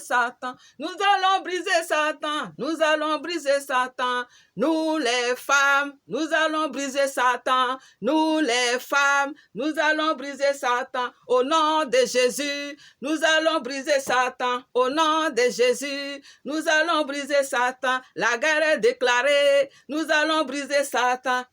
Satan. Nous allons briser Satan. Nous allons briser Satan. Nous les femmes, nous allons briser Satan. Nous les femmes, nous allons briser Satan. Au nom de Jésus, nous allons briser Satan. Au nom de Jésus, nous allons briser Satan. La guerre est déclarée. Nous allons briser Satan.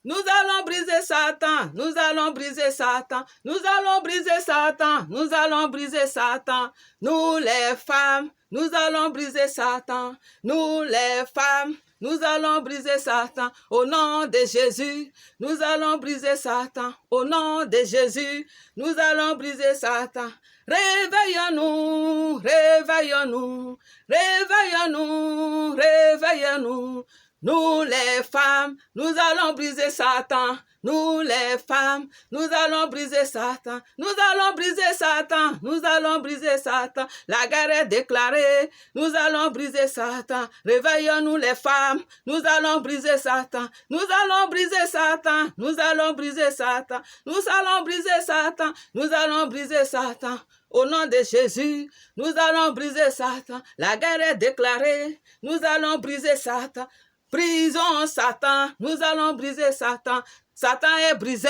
Nous allons briser Satan, nous allons briser Satan, nous allons briser Satan, nous allons briser Satan. Nous les femmes, nous allons briser Satan. Nous les femmes, nous allons briser Satan. Au nom de Jésus, nous allons briser Satan. Au nom de Jésus, nous allons briser Satan. Réveillons-nous, réveillons-nous, réveillons-nous, réveillons-nous. Nous les femmes, nous allons briser Satan. Nous les femmes, nous allons briser Satan. Nous allons briser Satan. Nous allons briser Satan. La guerre est déclarée. Nous allons briser Satan. Réveillons-nous les femmes. Nous allons briser Satan. Nous allons briser Satan. Nous allons briser Satan. Nous allons briser Satan. Nous allons briser Satan. Au nom de Jésus, nous allons briser Satan. La guerre est déclarée. Nous allons briser Satan. Brisons Satan, nous allons briser Satan. Satan est brisé,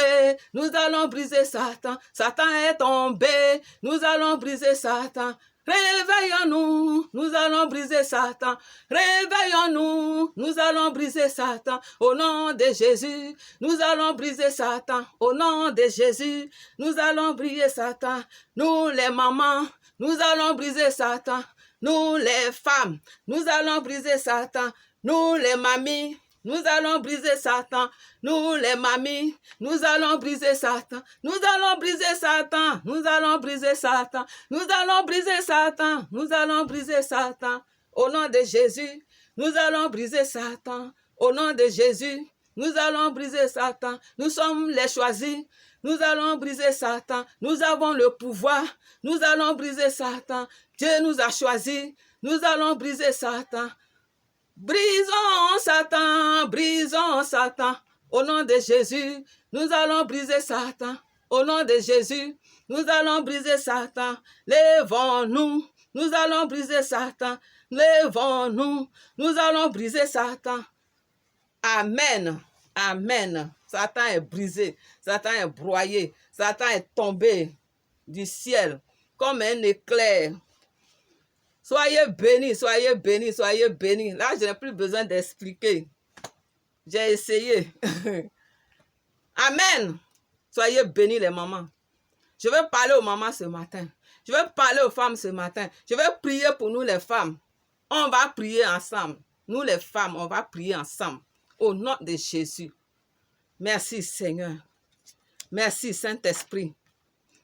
nous allons briser Satan. Satan est tombé, nous allons briser Satan. Réveillons-nous, nous allons briser Satan. Réveillons-nous, nous allons briser Satan. Au nom de Jésus, nous allons briser Satan. Au nom de Jésus, nous allons briser Satan. Nous les mamans, nous allons briser Satan. Nous les femmes, nous allons briser Satan. Nous les mamies, nous allons briser Satan. Nous les mamies, nous allons briser Satan. Nous allons briser Satan. Nous allons briser Satan. Nous allons briser Satan. Nous allons briser Satan. Au nom de Jésus, nous allons briser Satan. Au nom de Jésus, nous allons briser Satan. Nous sommes les choisis. Nous allons briser Satan. Nous avons le pouvoir. Nous allons briser Satan. Dieu nous a choisis. Nous allons briser Satan. Brisons Satan, brisons Satan. Au nom de Jésus, nous allons briser Satan. Au nom de Jésus, nous allons briser Satan. Lèvons-nous, nous allons briser Satan. Lèvons-nous, nous allons briser Satan. Amen, amen. Satan est brisé, Satan est broyé, Satan est tombé du ciel comme un éclair. Soyez bénis, soyez bénis, soyez bénis. Là, je n'ai plus besoin d'expliquer. J'ai essayé. Amen. Soyez bénis les mamans. Je vais parler aux mamans ce matin. Je vais parler aux femmes ce matin. Je vais prier pour nous les femmes. On va prier ensemble. Nous les femmes, on va prier ensemble. Au nom de Jésus. Merci Seigneur. Merci Saint-Esprit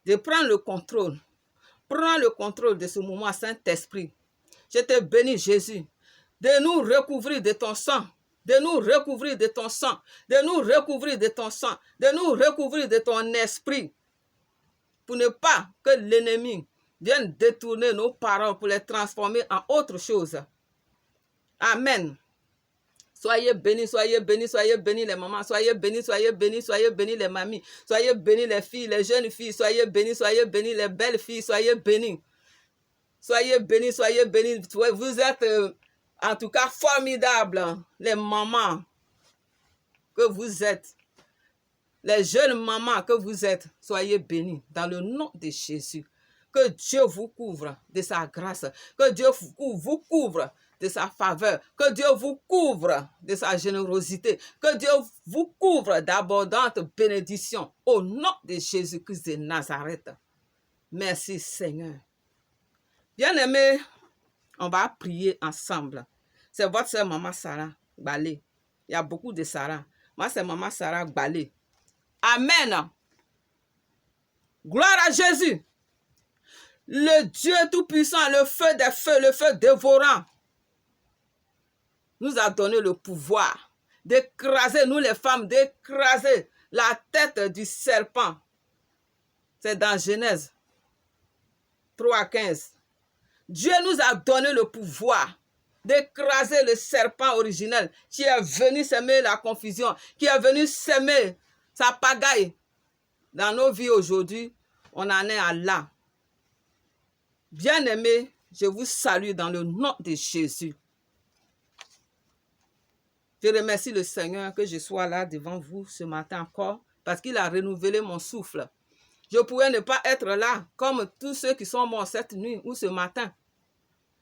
de prendre le contrôle. Prends le contrôle de ce moment, Saint-Esprit. Je te bénis, Jésus, de nous recouvrir de ton sang, de nous recouvrir de ton sang, de nous recouvrir de ton sang, de nous recouvrir de ton esprit, pour ne pas que l'ennemi vienne détourner nos paroles pour les transformer en autre chose. Amen. Soyez bénis, soyez bénis, soyez bénis les mamans, soyez bénis, soyez bénis, soyez bénis les mamies, soyez bénis les filles, les jeunes filles, soyez bénis les belles filles, soyez bénis. Soyez bénis, soyez bénis. Vous êtes en tout cas formidables, les mamans que vous êtes, les jeunes mamans que vous êtes, soyez bénis dans le nom de Jésus. Que Dieu vous couvre de sa grâce, que Dieu vous couvre de sa faveur, que Dieu vous couvre de sa générosité, que Dieu vous couvre d'abondantes bénédictions au nom de Jésus-Christ de Nazareth. Merci Seigneur. Bien-aimés, on va prier ensemble. C'est votre sœur Maman Sarah Balé. Il y a beaucoup de Sarah. Moi, c'est Maman Sarah Balé. Amen. Gloire à Jésus. Le Dieu Tout-Puissant, le feu des feux, le feu dévorant, nous a donné le pouvoir d'écraser, nous les femmes, d'écraser la tête du serpent. C'est dans Genèse 3:15. Dieu nous a donné le pouvoir d'écraser le serpent originel qui est venu semer la confusion, qui est venu semer sa pagaille. Dans nos vies aujourd'hui, on en est à là. Bien-aimés, Je vous salue dans le nom de Jésus. Je remercie le Seigneur que je sois là devant vous ce matin encore parce qu'il a renouvelé mon souffle. Je pouvais ne pas être là comme tous ceux qui sont morts cette nuit ou ce matin.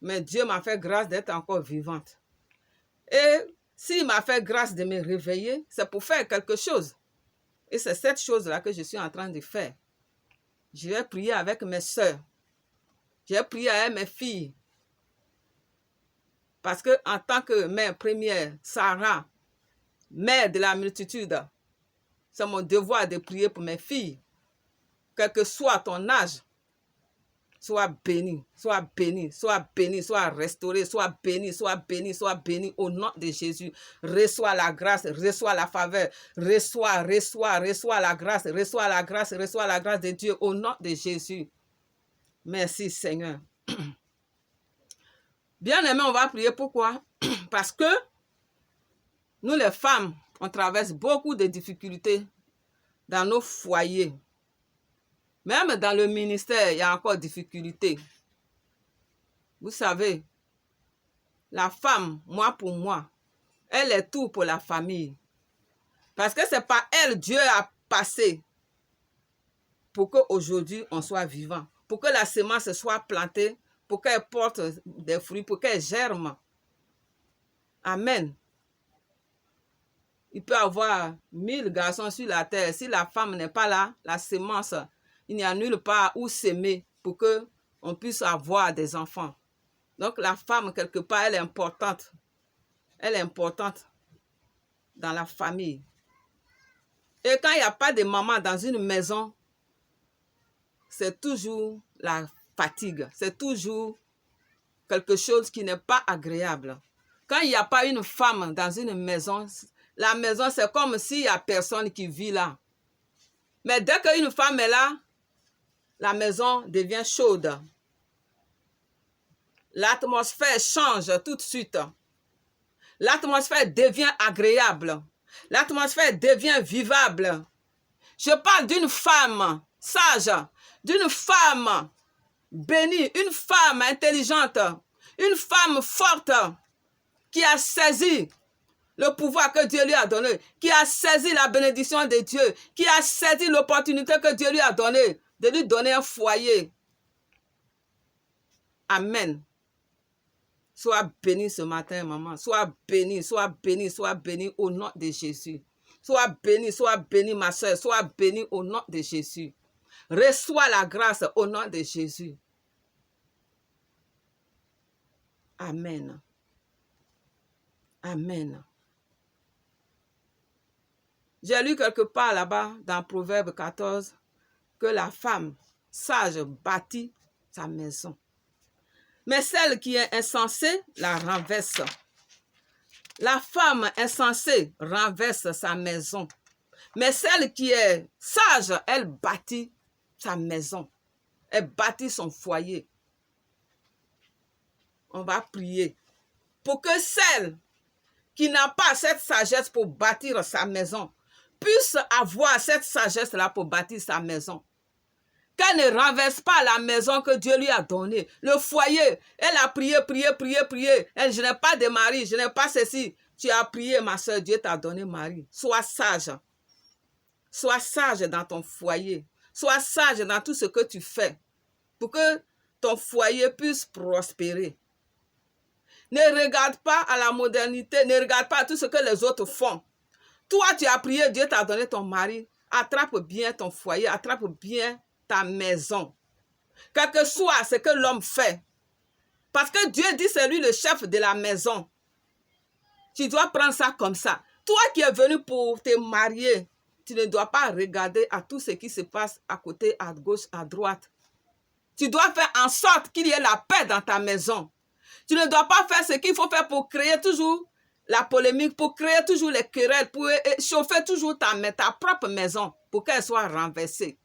Mais Dieu m'a fait grâce d'être encore vivante. Et s'il m'a fait grâce de me réveiller, c'est pour faire quelque chose. Et c'est cette chose-là que je suis en train de faire. Je vais prier avec mes soeurs. Je vais prier avec mes filles. Parce que en tant que mère première, Sarah, mère de la multitude, c'est mon devoir de prier pour mes filles. Quel que soit ton âge, sois béni, sois béni, sois béni, sois restauré, sois béni, sois béni, sois béni au nom de Jésus. Reçois la grâce, reçois la faveur, reçois la grâce, reçois la grâce de Dieu au nom de Jésus. Merci Seigneur. Bien-aimés, on va prier. Pourquoi? Parce que nous les femmes, on traverse beaucoup de difficultés dans nos foyers. Même dans le ministère, il y a encore des difficultés. Vous savez, la femme, moi pour moi, elle est tout pour la famille. Parce que c'est par elle, Dieu a passé pour qu'aujourd'hui, on soit vivant. Pour que la semence soit plantée, pour qu'elle porte des fruits, pour qu'elle germe. Amen. Il peut y avoir 1000 garçons sur la terre. Si la femme n'est pas là, la semence, il n'y a nulle part où s'aimer pour qu'on puisse avoir des enfants. Donc la femme, quelque part, elle est importante. Elle est importante dans la famille. Et quand il n'y a pas de maman dans une maison, c'est toujours la fatigue. C'est toujours quelque chose qui n'est pas agréable. Quand il n'y a pas une femme dans une maison, la maison, c'est comme s'il n'y a personne qui vit là. Mais dès qu'une femme est là, la maison devient chaude. L'atmosphère change tout de suite. L'atmosphère devient agréable. L'atmosphère devient vivable. Je parle d'une femme sage, d'une femme bénie, une femme intelligente, une femme forte qui a saisi le pouvoir que Dieu lui a donné, qui a saisi la bénédiction de Dieu, qui a saisi l'opportunité que Dieu lui a donnée de lui donner un foyer. Amen. Sois béni ce matin, maman. Sois béni, sois béni, sois béni au nom de Jésus. Sois béni, ma soeur. Sois béni au nom de Jésus. Reçois la grâce au nom de Jésus. Amen. Amen. J'ai lu quelque part là-bas dans Proverbe 14 que la femme sage bâtit sa maison. Mais celle qui est insensée la renverse. La femme insensée renverse sa maison. Mais celle qui est sage, elle bâtit sa maison. Elle bâtit son foyer. On va prier pour que celle qui n'a pas cette sagesse pour bâtir sa maison puisse avoir cette sagesse-là pour bâtir sa maison. Qu'elle ne renverse pas la maison que Dieu lui a donnée. Le foyer, elle a prié. Elle, je n'ai pas de mari, je n'ai pas ceci. Tu as prié, ma soeur, Dieu t'a donné mari. Sois sage. Sois sage dans ton foyer. Sois sage dans tout ce que tu fais pour que ton foyer puisse prospérer. Ne regarde pas à la modernité, ne regarde pas à tout ce que les autres font. Toi, tu as prié, Dieu t'a donné ton mari. Attrape bien ton foyer, attrape bien ta maison. Quel que soit ce que l'homme fait. Parce que Dieu dit c'est lui le chef de la maison. Tu dois prendre ça comme ça. Toi qui es venu pour te marier, tu ne dois pas regarder à tout ce qui se passe à côté, à gauche, à droite. Tu dois faire en sorte qu'il y ait la paix dans ta maison. Tu ne dois pas faire ce qu'il faut faire pour créer toujours la polémique, pour créer toujours les querelles, pour chauffer toujours ta propre maison, pour qu'elle soit renversée.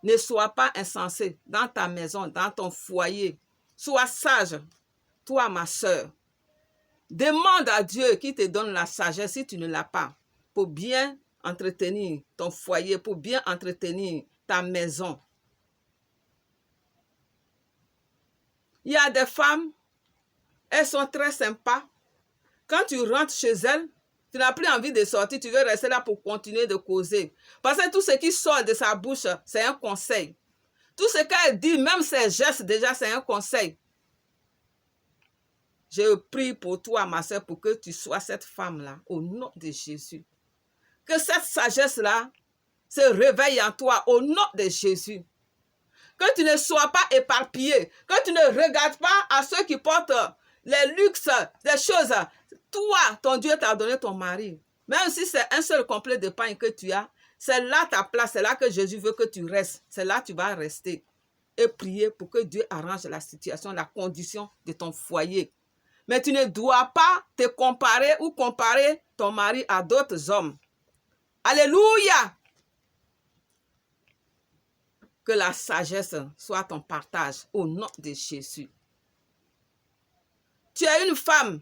Ne sois pas insensé dans ta maison, dans ton foyer. Sois sage, toi ma soeur. Demande à Dieu qui te donne la sagesse si tu ne l'as pas, pour bien entretenir ton foyer, pour bien entretenir ta maison. Il y a des femmes, elles sont très sympas. Quand tu rentres chez elles, tu n'as plus envie de sortir, tu veux rester là pour continuer de causer. Parce que tout ce qui sort de sa bouche, c'est un conseil. Tout ce qu'elle dit, même ses gestes, déjà, c'est un conseil. Je prie pour toi, ma soeur, pour que tu sois cette femme-là, au nom de Jésus. Que cette sagesse-là se réveille en toi, au nom de Jésus. Que tu ne sois pas éparpillé, que tu ne regardes pas à ceux qui portent les luxes, les choses. Toi, ton Dieu t'a donné ton mari. Même si c'est un seul complet de pain que tu as, c'est là ta place, c'est là que Jésus veut que tu restes. C'est là que tu vas rester et prier pour que Dieu arrange la situation, la condition de ton foyer. Mais tu ne dois pas te comparer ou comparer ton mari à d'autres hommes. Alléluia! Que la sagesse soit ton partage au nom de Jésus. Tu es une femme.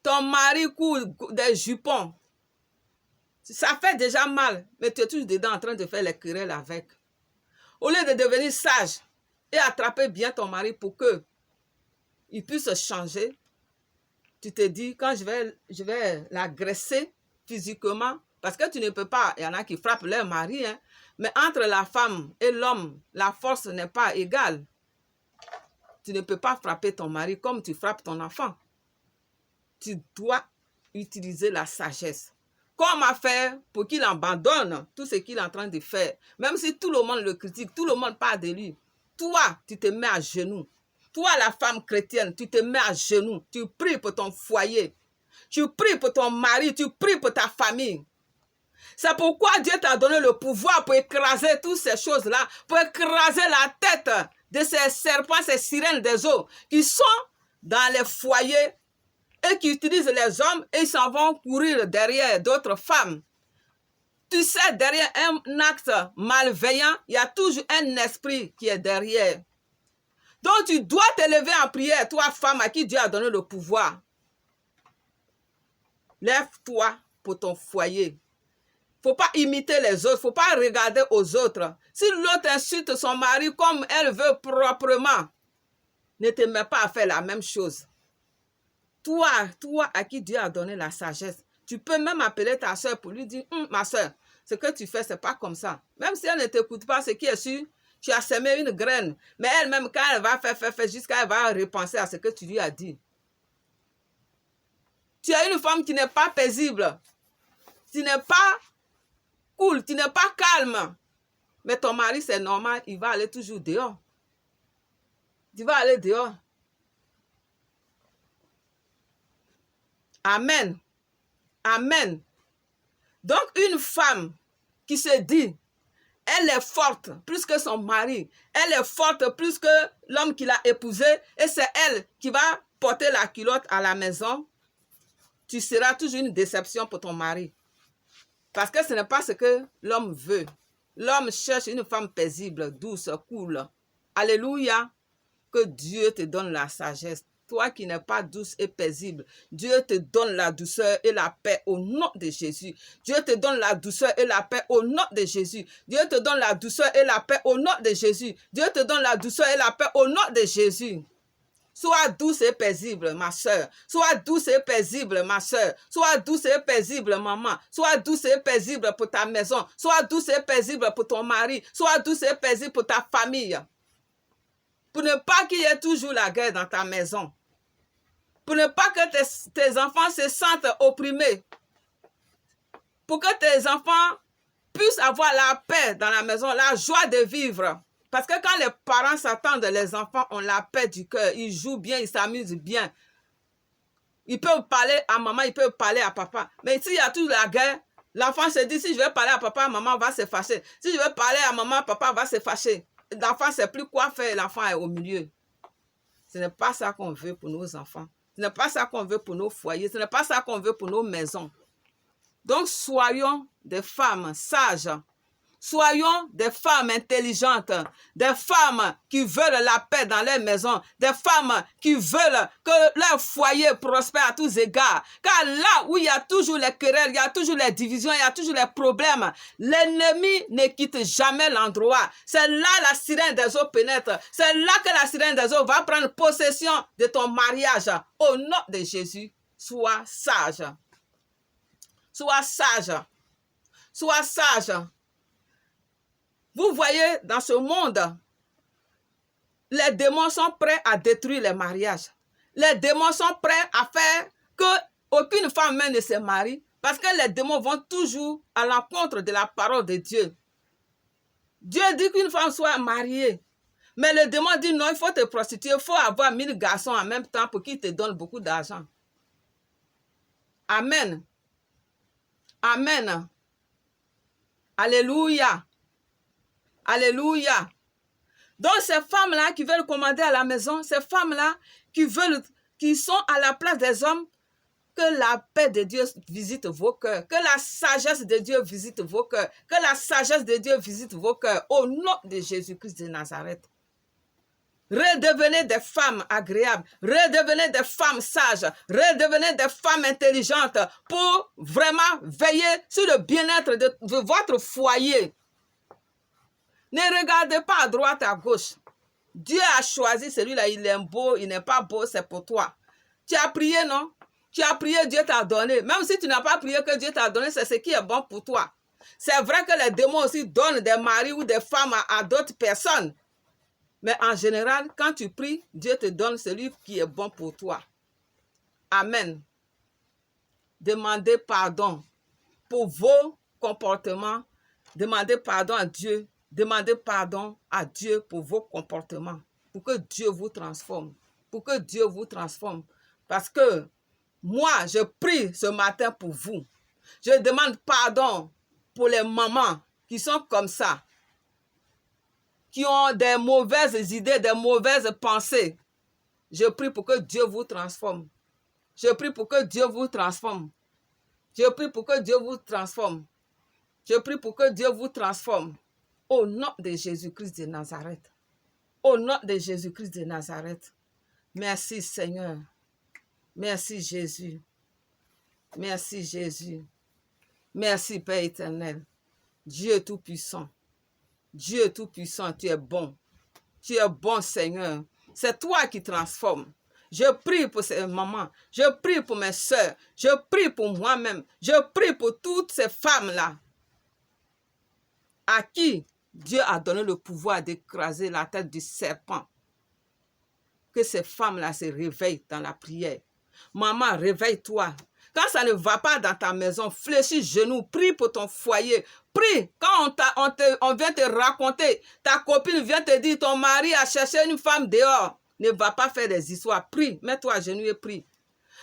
Ton mari court des jupons. Ça fait déjà mal, mais tu es toujours dedans en train de faire les querelles avec. Au lieu de devenir sage et attraper bien ton mari pour que il puisse changer, tu te dis, quand je vais l'agresser physiquement, parce que tu ne peux pas, il y en a qui frappent leur mari, hein, mais entre la femme et l'homme, la force n'est pas égale. Tu ne peux pas frapper ton mari comme tu frappes ton enfant. Tu dois utiliser la sagesse. Comment faire pour qu'il abandonne tout ce qu'il est en train de faire? Même si tout le monde le critique, tout le monde parle de lui. Toi, tu te mets à genoux. Toi, la femme chrétienne, tu te mets à genoux. Tu pries pour ton foyer. Tu pries pour ton mari. Tu pries pour ta famille. C'est pourquoi Dieu t'a donné le pouvoir pour écraser toutes ces choses-là, pour écraser la tête de ces serpents, ces sirènes des eaux qui sont dans les foyers et qui utilisent les hommes et ils s'en vont courir derrière d'autres femmes. Tu sais, derrière un acte malveillant, il y a toujours un esprit qui est derrière. Donc tu dois te lever en prière, toi femme à qui Dieu a donné le pouvoir. Lève-toi pour ton foyer. Il ne faut pas imiter les autres, il ne faut pas regarder aux autres. Si l'autre insulte son mari comme elle veut proprement, ne te mets pas à faire la même chose. Toi à qui Dieu a donné la sagesse, tu peux même appeler ta soeur pour lui dire, ma soeur, ce que tu fais, ce n'est pas comme ça. Même si elle ne t'écoute pas, ce qui est sûr, tu as semé une graine. Mais elle-même, quand elle va faire jusqu'à elle va repenser à ce que tu lui as dit. Tu es une femme qui n'est pas paisible. Tu n'es pas cool, tu n'es pas calme. Mais ton mari, c'est normal, il va aller toujours dehors. Tu vas aller dehors. Amen. Amen. Donc, une femme qui se dit, elle est forte plus que son mari. Elle est forte plus que l'homme qui l'a épousée. Et c'est elle qui va porter la culotte à la maison. Tu seras toujours une déception pour ton mari. Parce que ce n'est pas ce que l'homme veut. L'homme cherche une femme paisible, douce, cool. Alléluia. Que Dieu te donne la sagesse. Toi qui n'es pas douce et paisible, Dieu te donne la douceur et la paix au nom de Jésus. Dieu te donne la douceur et la paix au nom de Jésus. Dieu te donne la douceur et la paix au nom de Jésus. Dieu te donne la douceur et la paix au nom de Jésus. Sois douce et paisible, ma soeur. Sois douce et paisible, ma soeur. Sois douce et paisible, maman. Sois douce et paisible pour ta maison. Sois douce et paisible pour ton mari. Sois douce et paisible pour ta famille. Pour ne pas qu'il y ait toujours la guerre dans ta maison. Pour ne pas que tes enfants se sentent opprimés. Pour que tes enfants puissent avoir la paix dans la maison, la joie de vivre. Parce que quand les parents s'attendent, les enfants ont la paix du cœur. Ils jouent bien, ils s'amusent bien. Ils peuvent parler à maman, ils peuvent parler à papa. Mais s'il y a toujours la guerre, l'enfant se dit, si je vais parler à papa, maman va se fâcher. Si je vais parler à maman, papa va se fâcher. L'enfant ne sait plus quoi faire, l'enfant est au milieu. Ce n'est pas ça qu'on veut pour nos enfants. Ce n'est pas ça qu'on veut pour nos foyers. Ce n'est pas ça qu'on veut pour nos maisons. Donc, soyons des femmes sages. Soyons des femmes intelligentes, des femmes qui veulent la paix dans leur maison, des femmes qui veulent que leur foyer prospère à tous égards. Car là où il y a toujours les querelles, il y a toujours les divisions, il y a toujours les problèmes, l'ennemi ne quitte jamais l'endroit. C'est là la sirène des eaux pénètre. C'est là que la sirène des eaux va prendre possession de ton mariage. Au nom de Jésus, sois sage. Sois sage. Sois sage. Vous voyez, dans ce monde, les démons sont prêts à détruire les mariages. Les démons sont prêts à faire qu'aucune femme même ne se marie parce que les démons vont toujours à l'encontre de la parole de Dieu. Dieu dit qu'une femme soit mariée. Mais le démon dit non, il faut te prostituer, il faut avoir 1000 garçons en même temps pour qu'ils te donnent beaucoup d'argent. Amen. Amen. Alléluia. Alléluia. Donc ces femmes-là qui veulent commander à la maison, ces femmes-là qui sont à la place des hommes, que la paix de Dieu visite vos cœurs, que la sagesse de Dieu visite vos cœurs, que la sagesse de Dieu visite vos cœurs, au nom de Jésus-Christ de Nazareth. Redevenez des femmes agréables, redevenez des femmes sages, redevenez des femmes intelligentes pour vraiment veiller sur le bien-être de votre foyer. Ne regardez pas à droite, à gauche. Dieu a choisi celui-là, il est beau, il n'est pas beau, c'est pour toi. Tu as prié, non? Tu as prié, Dieu t'a donné. Même si tu n'as pas prié que Dieu t'a donné, c'est ce qui est bon pour toi. C'est vrai que les démons aussi donnent des maris ou des femmes à d'autres personnes. Mais en général, quand tu pries, Dieu te donne celui qui est bon pour toi. Amen. Demandez pardon pour vos comportements. Demandez pardon à Dieu. Demandez pardon à Dieu pour vos comportements. Pour que Dieu vous transforme. Pour que Dieu vous transforme. Parce que moi, je prie ce matin pour vous. Je demande pardon pour les mamans qui sont comme ça. Qui ont des mauvaises idées, des mauvaises pensées. Je prie pour que Dieu vous transforme. Je prie pour que Dieu vous transforme. Je prie pour que Dieu vous transforme. Je prie pour que Dieu vous transforme. Au nom de Jésus-Christ de Nazareth. Au nom de Jésus-Christ de Nazareth. Merci Seigneur. Merci Jésus. Merci Jésus. Merci Père éternel. Dieu Tout-Puissant. Dieu Tout-Puissant, tu es bon. Tu es bon Seigneur. C'est toi qui transformes. Je prie pour ces mamans. Je prie pour mes soeurs. Je prie pour moi-même. Je prie pour toutes ces femmes-là à qui Dieu a donné le pouvoir d'écraser la tête du serpent. Que ces femmes-là se réveillent dans la prière. Maman, réveille-toi. Quand ça ne va pas dans ta maison, fléchis genoux, prie pour ton foyer. Prie. Quand on vient te raconter, ta copine vient te dire, ton mari a cherché une femme dehors. Ne va pas faire des histoires. Prie. Mets-toi à genoux et prie.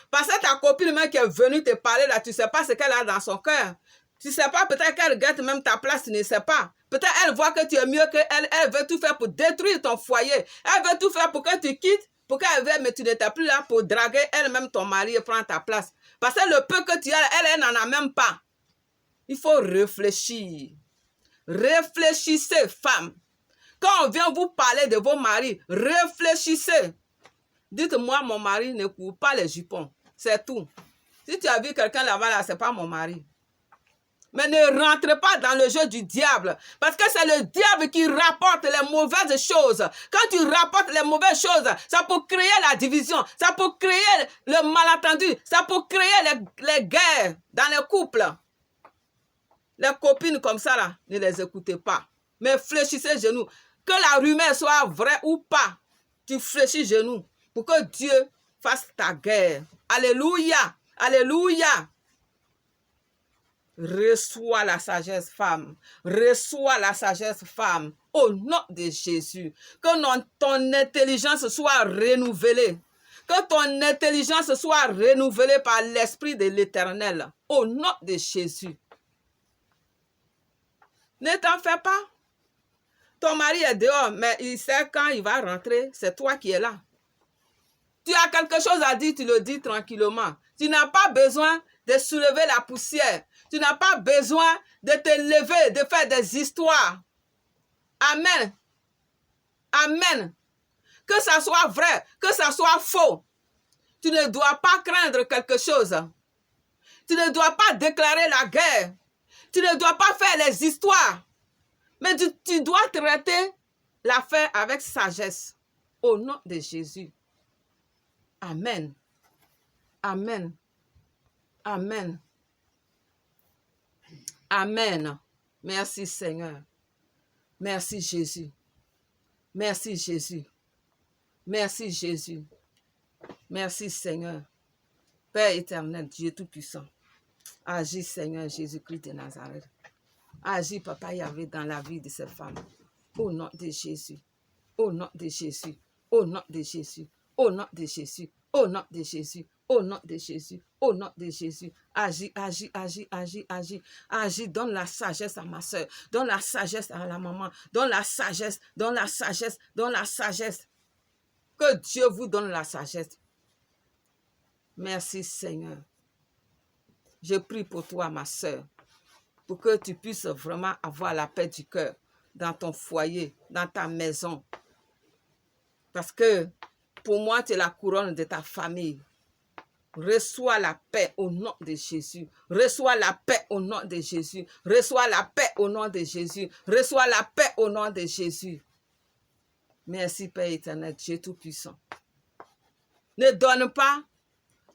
Parce que ta copine même qui est venue te parler là, tu ne sais pas ce qu'elle a dans son cœur. Tu ne sais pas, peut-être qu'elle regrette même ta place, tu ne sais pas. Peut-être elle voit que tu es mieux qu'elle. Elle veut tout faire pour détruire ton foyer. Elle veut tout faire pour que tu quittes. Pour qu'elle vienne, mais tu n'étais plus là pour draguer elle-même ton mari et prendre ta place. Parce que le peu que tu as, elle n'en a même pas. Il faut réfléchir. Réfléchissez, femmes. Quand on vient vous parler de vos maris, réfléchissez. Dites-moi, mon mari ne court pas les jupons. C'est tout. Si tu as vu quelqu'un là-bas, là, ce n'est pas mon mari. Mais ne rentrez pas dans le jeu du diable. Parce que c'est le diable qui rapporte les mauvaises choses. Quand tu rapportes les mauvaises choses, ça peut créer la division. Ça peut créer le malentendu. Ça peut créer les guerres dans les couples. Les copines comme ça, là, ne les écoutez pas. Mais fléchissez genoux. Que la rumeur soit vraie ou pas. Tu fléchis genoux pour que Dieu fasse ta guerre. Alléluia. Alléluia. Reçois la sagesse, femme. Reçois la sagesse, femme. Au nom de Jésus. Que ton intelligence soit renouvelée. Que ton intelligence soit renouvelée par l'Esprit de l'Éternel. Au nom de Jésus. Ne t'en fais pas. Ton mari est dehors, mais il sait quand il va rentrer. C'est toi qui es là. Tu as quelque chose à dire, tu le dis tranquillement. Tu n'as pas besoin de soulever la poussière. Tu n'as pas besoin de te lever, de faire des histoires. Amen. Amen. Que ça soit vrai, que ça soit faux. Tu ne dois pas craindre quelque chose. Tu ne dois pas déclarer la guerre. Tu ne dois pas faire les histoires. Mais tu dois traiter l'affaire avec sagesse. Au nom de Jésus. Amen. Amen. Amen. Amen. Merci Seigneur. Merci Jésus. Merci Jésus. Merci Jésus. Merci Seigneur. Père éternel, Dieu Tout-Puissant. Agis Seigneur Jésus-Christ de Nazareth. Agis Papa Yahvé dans la vie de ces femmes. Au nom de Jésus. Au nom de Jésus. Au nom de Jésus. Au nom de Jésus. Au nom de Jésus. Au nom de Jésus. Au nom de Jésus. Agis, agis, agis, agis, agis. Agis, donne la sagesse à ma soeur. Donne la sagesse à la maman. Donne la sagesse. Donne la sagesse. Donne la sagesse. Que Dieu vous donne la sagesse. Merci Seigneur. Je prie pour toi, ma soeur, pour que tu puisses vraiment avoir la paix du cœur dans ton foyer, dans ta maison. Parce que pour moi, tu es la couronne de ta famille. Reçois la paix au nom de Jésus. Reçois la paix au nom de Jésus. Reçois la paix au nom de Jésus. Reçois la paix au nom de Jésus. Merci Père éternel, Dieu Tout-Puissant. Ne donne pas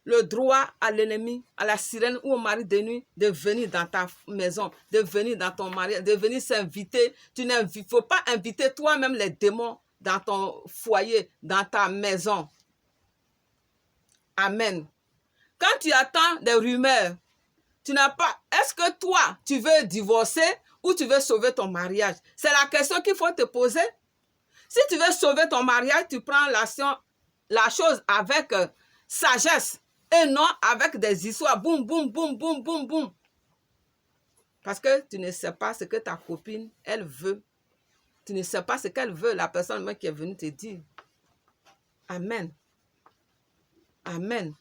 le droit à l'ennemi, à la sirène ou au mari de nuit de venir dans ta maison, de venir dans ton mariage, de venir s'inviter. Il ne faut pas inviter toi-même les démons dans ton foyer, dans ta maison. Amen. Quand tu attends des rumeurs, tu n'as pas... Est-ce que toi, tu veux divorcer ou tu veux sauver ton mariage? C'est la question qu'il faut te poser. Si tu veux sauver ton mariage, tu prends la chose avec sagesse et non avec des histoires. Boum, boum, boum, boum, boum, boum. Parce que tu ne sais pas ce que ta copine, elle veut. Tu ne sais pas ce qu'elle veut, la personne même qui est venue te dire. Amen. Amen.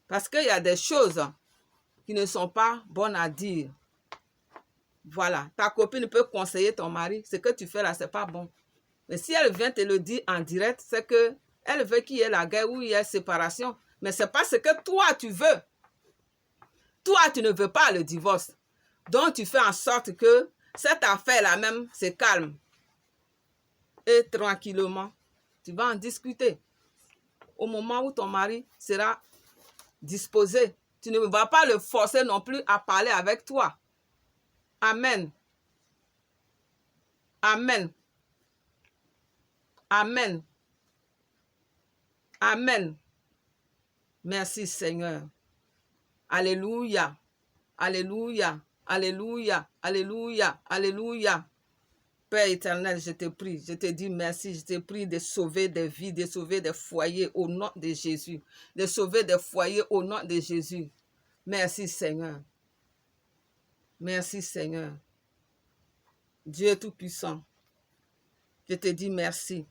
Parce qu'il y a des choses qui ne sont pas bonnes à dire. Voilà. Ta copine peut conseiller ton mari. Ce que tu fais là, ce n'est pas bon. Mais si elle vient te le dire en direct, c'est qu'elle veut qu'il y ait la guerre ou il y ait séparation. Mais ce n'est pas ce que toi, tu veux. Toi, tu ne veux pas le divorce. Donc, tu fais en sorte que cette affaire-là même se calme. Et tranquillement, tu vas en discuter. Au moment où ton mari sera disposé, tu ne vas pas le forcer non plus à parler avec toi. Amen. Amen. Amen. Amen. Merci Seigneur. Alléluia. Alléluia. Alléluia. Alléluia. Alléluia. Père éternel, je te prie, je te dis merci, je te prie de sauver des vies, de sauver des foyers au nom de Jésus. De sauver des foyers au nom de Jésus. Merci Seigneur. Merci Seigneur. Dieu Tout-Puissant. Je te dis merci.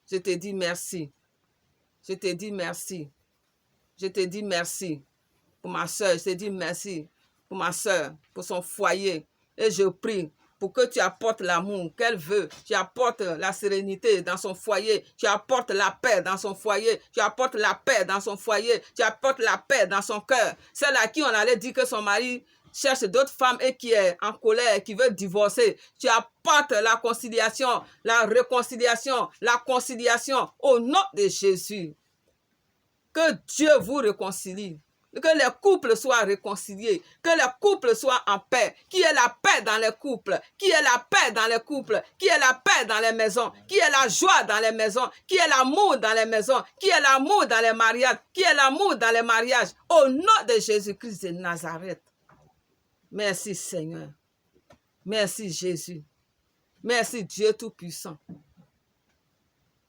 Je te dis merci. Je te dis merci. Je te dis merci pour ma soeur. Je te dis merci pour ma soeur, pour son foyer. Et je prie pour que tu apportes l'amour qu'elle veut. Tu apportes la sérénité dans son foyer. Tu apportes la paix dans son foyer. Tu apportes la paix dans son foyer. Tu apportes la paix dans son cœur. Celle à qui on allait dire que son mari cherche d'autres femmes et qui est en colère, qui veut divorcer. Tu apportes la conciliation, la réconciliation, la conciliation au nom de Jésus. Que Dieu vous réconcilie. Que les couples soient réconciliés, que les couples soient en paix, qu'il y ait la paix dans les couples, qu'il y ait la paix dans les couples, qu'il y ait la paix dans les maisons, qu'il y ait la joie dans les maisons, qu'il y ait l'amour dans les maisons, qu'il y ait l'amour dans les mariages, qu'il y ait l'amour dans les mariages, au nom de Jésus-Christ de Nazareth. Merci Seigneur, merci Jésus, merci Dieu Tout-Puissant.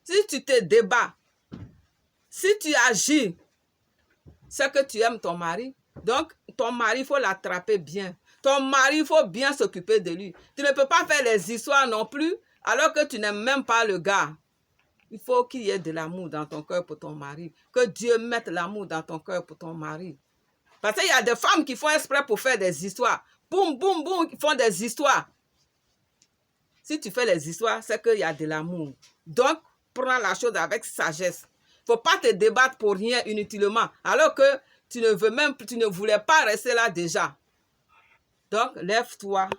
Si tu te débats, si tu agis, c'est que tu aimes ton mari. Donc, ton mari, il faut l'attraper bien. Ton mari, il faut bien s'occuper de lui. Tu ne peux pas faire les histoires non plus, alors que tu n'aimes même pas le gars. Il faut qu'il y ait de l'amour dans ton cœur pour ton mari. Que Dieu mette l'amour dans ton cœur pour ton mari. Parce qu'il y a des femmes qui font exprès pour faire des histoires. Boum, boum, boum, ils font des histoires. Si tu fais les histoires, c'est qu'il y a de l'amour. Donc, prends la chose avec sagesse. Il ne faut pas te débattre pour rien inutilement. Alors que tu ne voulais pas rester là déjà. Donc, lève-toi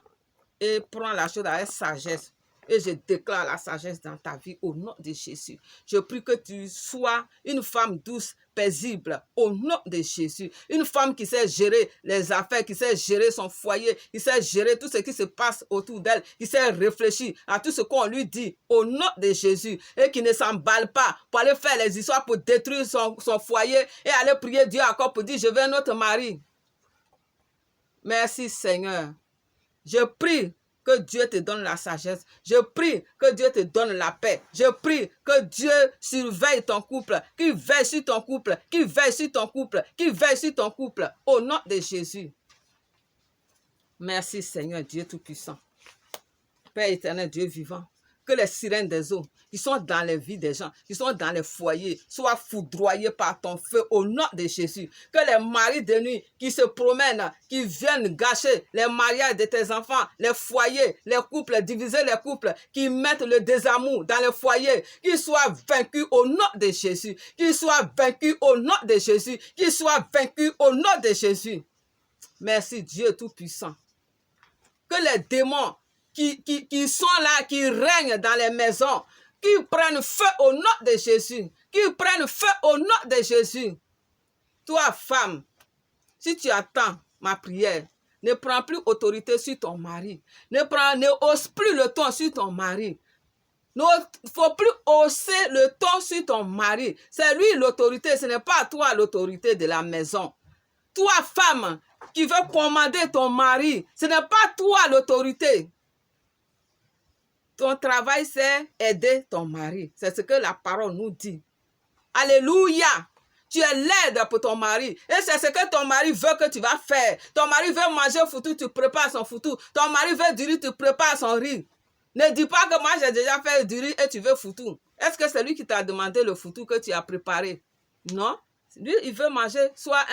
et prends la chose avec sagesse. Et je déclare la sagesse dans ta vie au nom de Jésus. Je prie que tu sois une femme douce, paisible, au nom de Jésus. Une femme qui sait gérer les affaires, qui sait gérer son foyer, qui sait gérer tout ce qui se passe autour d'elle, qui sait réfléchir à tout ce qu'on lui dit au nom de Jésus et qui ne s'emballe pas pour aller faire les histoires pour détruire son foyer et aller prier Dieu encore pour dire je veux un autre mari. Merci Seigneur. Je prie que Dieu te donne la sagesse. Je prie que Dieu te donne la paix. Je prie que Dieu surveille ton couple, qu'il veille sur ton couple, qu'il veille sur ton couple, qu'il veille sur ton couple. Au nom de Jésus. Merci Seigneur, Dieu Tout-Puissant. Père éternel, Dieu vivant. Que les sirènes des eaux qui sont dans les vies des gens, qui sont dans les foyers, soient foudroyées par ton feu au nom de Jésus. Que les maris de nuit qui se promènent, qui viennent gâcher les mariages de tes enfants, les foyers, les couples, diviser les couples, qui mettent le désamour dans les foyers, qu'ils soient vaincus au nom de Jésus. Qu'ils soient vaincus au nom de Jésus. Qu'ils soient vaincus au nom de Jésus. Merci Dieu Tout-Puissant. Que les démons qui sont là, qui règnent dans les maisons, qui prennent feu au nom de Jésus, qui prennent feu au nom de Jésus. Toi, femme, si tu attends ma prière, ne prends plus autorité sur ton mari. Ne hausse plus le ton sur ton mari. Il ne faut plus hausser le ton sur ton mari. C'est lui l'autorité, ce n'est pas toi l'autorité de la maison. Toi, femme, qui veut commander ton mari, ce n'est pas toi l'autorité. Ton travail, c'est aider ton mari. C'est ce que la parole nous dit. Alléluia. Tu es l'aide pour ton mari. Et c'est ce que ton mari veut que tu vas faire. Ton mari veut manger foutu, tu prépares son foutu. Ton mari veut du riz, tu prépares son riz. Ne dis pas que moi j'ai déjà fait du riz et tu veux foutu. Est-ce que c'est lui qui t'a demandé le foutu que tu as préparé? Non. Lui, il veut manger soit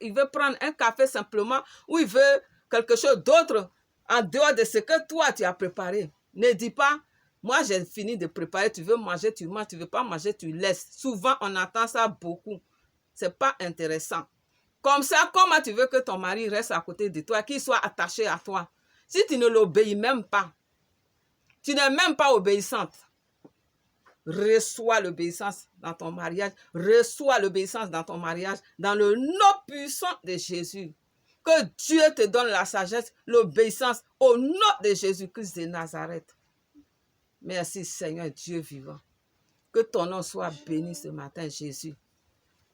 il veut prendre un café simplement ou il veut quelque chose d'autre en dehors de ce que toi tu as préparé. Ne dis pas, moi j'ai fini de préparer, tu veux manger, tu manges, tu ne veux pas manger, tu laisses. Souvent, on entend ça beaucoup. Ce n'est pas intéressant. Comme ça, comment tu veux que ton mari reste à côté de toi, qu'il soit attaché à toi? Si tu ne l'obéis même pas, tu n'es même pas obéissante. Reçois l'obéissance dans ton mariage. Reçois l'obéissance dans ton mariage, dans le nom puissant de Jésus. Que Dieu te donne la sagesse, l'obéissance au nom de Jésus-Christ de Nazareth. Merci Seigneur Dieu vivant. Que ton nom soit béni ce matin, Jésus.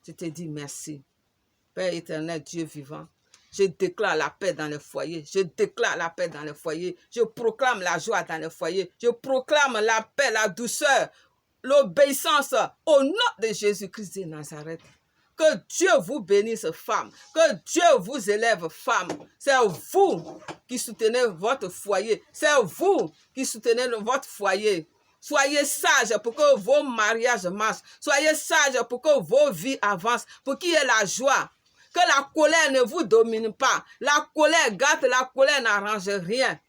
Je te dis merci. Père éternel, Dieu vivant. Je déclare la paix dans les foyers. Je déclare la paix dans les foyers. Je proclame la joie dans les foyers. Je proclame la paix, la douceur, l'obéissance au nom de Jésus-Christ de Nazareth. Que Dieu vous bénisse, femmes. Que Dieu vous élève, femmes. C'est vous qui soutenez votre foyer. C'est vous qui soutenez votre foyer. Soyez sages pour que vos mariages marchent. Soyez sages pour que vos vies avancent. Pour qu'il y ait la joie. Que la colère ne vous domine pas. La colère gâte, la colère n'arrange rien.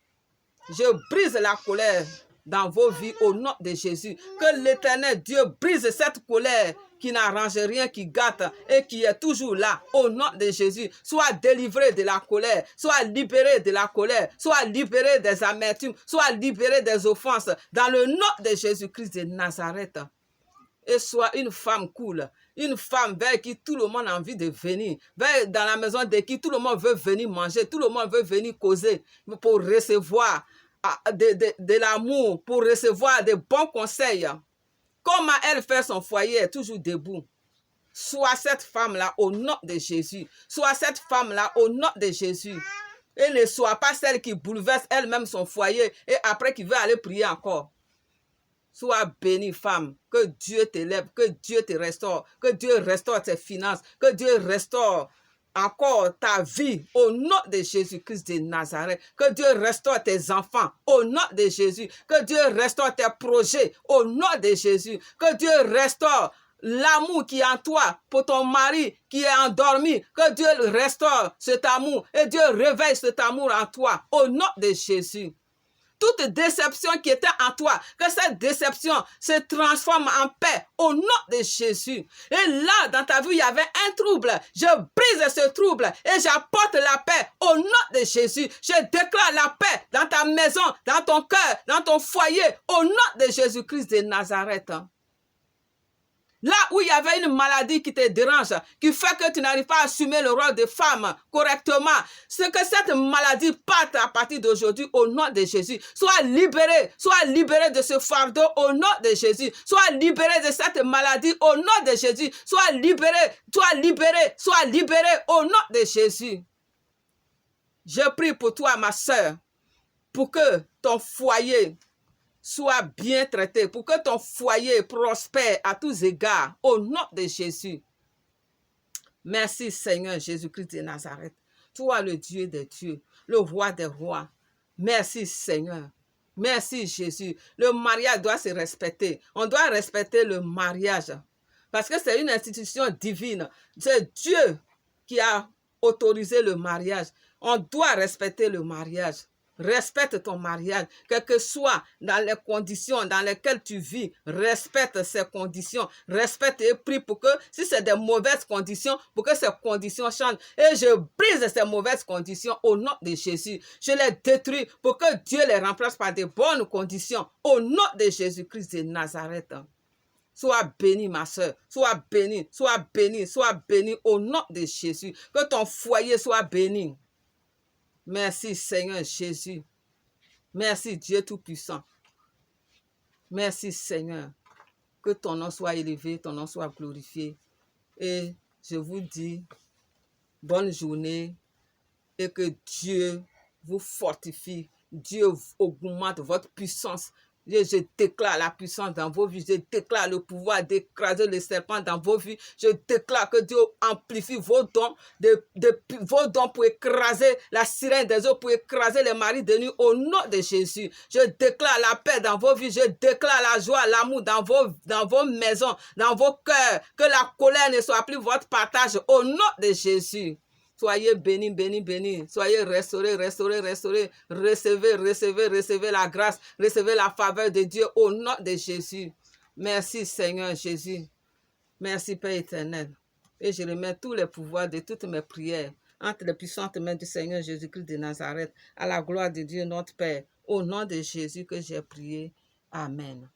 Je brise la colère dans vos vies au nom de Jésus. Que l'Éternel Dieu brise cette colère qui n'arrange rien, qui gâte et qui est toujours là au nom de Jésus. Sois délivré de la colère, sois libéré de la colère, sois libéré des amertumes, sois libéré des offenses dans le nom de Jésus-Christ de Nazareth. Et sois une femme cool, une femme vers qui tout le monde a envie de venir, vers dans la maison de qui tout le monde veut venir manger, tout le monde veut venir causer pour recevoir de l'amour, pour recevoir de bons conseils. Comment elle fait son foyer est toujours debout. Sois cette femme-là au nom de Jésus. Sois cette femme-là au nom de Jésus. Et ne sois pas celle qui bouleverse elle-même son foyer et après qui veut aller prier encore. Sois bénie, femme. Que Dieu t'élève, que Dieu te restaure, que Dieu restaure tes finances, que Dieu restaure encore ta vie au nom de Jésus-Christ de Nazareth. Que Dieu restaure tes enfants au nom de Jésus. Que Dieu restaure tes projets au nom de Jésus. Que Dieu restaure l'amour qui est en toi pour ton mari qui est endormi. Que Dieu restaure cet amour et Dieu réveille cet amour en toi au nom de Jésus. Toute déception qui était en toi, que cette déception se transforme en paix au nom de Jésus. Et là, dans ta vie, il y avait un trouble. Je brise ce trouble et j'apporte la paix au nom de Jésus. Je déclare la paix dans ta maison, dans ton cœur, dans ton foyer, au nom de Jésus-Christ de Nazareth. Là où il y avait une maladie qui te dérange, qui fait que tu n'arrives pas à assumer le rôle de femme correctement, c'est que cette maladie parte à partir d'aujourd'hui au nom de Jésus. Sois libéré de ce fardeau au nom de Jésus. Sois libéré de cette maladie au nom de Jésus. Sois libéré au nom de Jésus. Je prie pour toi, ma soeur, pour que ton foyer sois bien traité, pour que ton foyer prospère à tous égards, au nom de Jésus. Merci Seigneur Jésus-Christ de Nazareth. Toi le Dieu des dieux, le roi des rois. Merci Seigneur. Merci Jésus. Le mariage doit se respecter. On doit respecter le mariage. Parce que c'est une institution divine. C'est Dieu qui a autorisé le mariage. On doit respecter le mariage. Respecte ton mariage, quelles que soient dans les conditions dans lesquelles tu vis, respecte ces conditions, respecte et prie pour que, si c'est des mauvaises conditions, pour que ces conditions changent. Et je brise ces mauvaises conditions au nom de Jésus. Je les détruis pour que Dieu les remplace par de bonnes conditions au nom de Jésus-Christ de Nazareth. Sois béni, ma soeur, sois béni au nom de Jésus. Que ton foyer soit béni. Merci Seigneur Jésus. Merci Dieu Tout-Puissant. Merci Seigneur. Que ton nom soit élevé, ton nom soit glorifié. Et je vous dis bonne journée et que Dieu vous fortifie. Dieu augmente votre puissance. Je déclare la puissance dans vos vies. Je déclare le pouvoir d'écraser le serpent dans vos vies. Je déclare que Dieu amplifie vos dons, vos dons pour écraser la sirène des eaux, pour écraser les maris de nuit au nom de Jésus. Je déclare la paix dans vos vies. Je déclare la joie, l'amour dans vos maisons, dans vos cœurs. Que la colère ne soit plus votre partage au nom de Jésus. Soyez bénis, bénis, bénis. Soyez restaurés, restaurés, restaurés. Recevez la grâce, recevez la faveur de Dieu au nom de Jésus. Merci Seigneur Jésus. Merci Père éternel. Et je remets tous les pouvoirs de toutes mes prières entre les puissantes mains du Seigneur Jésus-Christ de Nazareth, à la gloire de Dieu notre Père. Au nom de Jésus que j'ai prié. Amen.